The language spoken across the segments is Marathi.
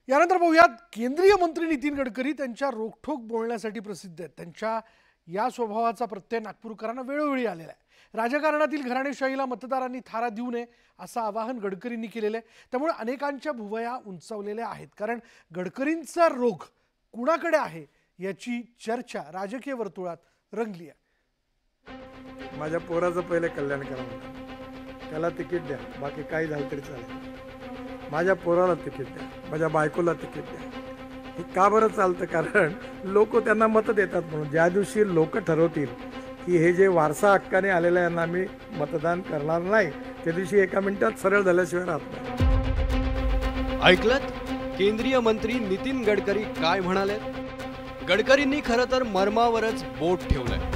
यानंतर पाहूयात केंद्रीय मंत्री नितीन गडकरी त्यांच्या रोखठोक बोलण्यासाठी प्रसिद्ध आहेत। त्यांच्या या स्वभावाचा प्रत्यय नागपूरकरांना वेळोवेळी आलेला आहे। राजकारणातील घराणेशाहीला मतदारांनी थारा देऊ नये असं आवाहन गडकरींनी केलेलं आहे। त्यामुळे अनेकांच्या भुवया उंचावलेल्या आहेत, कारण गडकरींचा रोग कुणाकडे आहे याची चर्चा राजकीय वर्तुळात रंगली आहे। माझ्या पोराचं पहिले कल्याण करा, त्याला तिकीट द्या, बाकी काही झालं तरी चालेल। माझ्या पोराला तिकीट द्या, माझ्या बायकोला तिकीट द्या। हे का बरं चालतं? कारण लोक त्यांना मत देतात म्हणून। ज्या दिवशी लोक ठरवतील की हे जे वारसा हक्काने आलेलं यांना आम्ही मतदान करणार नाही, त्या दिवशी एका मिनिटात सरळ झाल्याशिवाय राहत नाही। ऐकलत? केंद्रीय मंत्री नितीन गडकरी काय म्हणाले? गडकरींनी खरं तर मर्मावरच बोट ठेवलंय।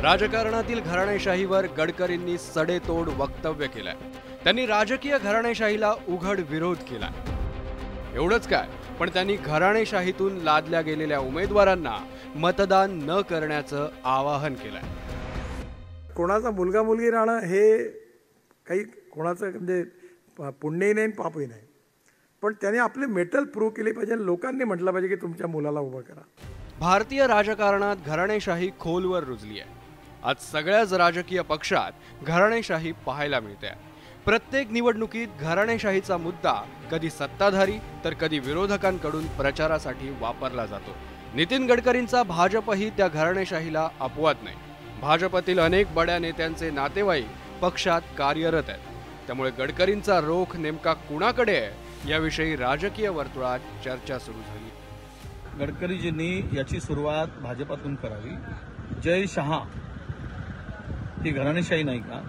राजकारणातील घराणेशाहीवर गडकरींनी सडेतोड वक्तव्य केलंय। त्यांनी राजकीय घराणेशाहीला उघड विरोध केला। एवढंच काय, पण त्यांनी घराणेशाहीतून लादल्या गेलेल्या उमेदवारांना मतदान न करण्याचं आवाहन केलंय। कोणाचा मुलगा मुलगी राहणं हे काही कोणाचं म्हणजे पुण्यही नाही पापही नाही, पण त्याने आपले मेटल प्रूव्ह केले पाहिजे। लोकांनी म्हटलं पाहिजे की तुमच्या मुलाला उभं करा। भारतीय राजकारणात घराणेशाही खोलवर रुजली आहे। आज सगळ्याच राजकीय पक्षात घराणेशाही पाहायला मिळते। प्रत्येक निवडणुकीत घराणेशाहीचा मुद्दा कधी सत्ताधारी तर कधी विरोधकांकडून प्रचारासाठी वापरला जातो। नितीन गडकरींचा भाजपही त्या घराणेशाहीला अपवाद नाही। भाजपतील अनेक बड्या नेत्यांचे नातेवाईक पक्षात कार्यरत आहेत। त्यामुळे गडकरींचा रोख नेमका कुणाकडे आहे याविषयी राजकीय वर्तुळात चर्चा सुरू झाली। गडकरीजींनी याची सुरुवात भाजपातून करावी। जय शहा ही घराणेशाही नाही का?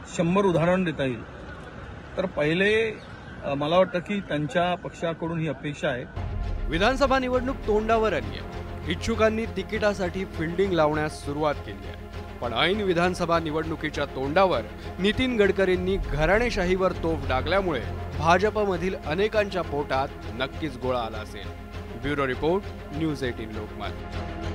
100 उदाहरण देता येईल। तर पहिले मला वाटतं की त्यांच्या पक्षाकडून ही अपेक्षा आहे। विधानसभा निवडणूक तोंडावर आली आहे। इच्छुकांनी तिकिटासाठी फिल्डिंग लावण्यास सुरुवात केली आहे। पण ऐन विधानसभा निवडणुकीच्या तोंडावर नितीन गडकरींनी घराणेशाहीवर तोफ डागल्यामुळे भाजपमधील अनेकांच्या पोटात नक्कीच गोळा आला असेल। Bureau report, news 18 Lokmat.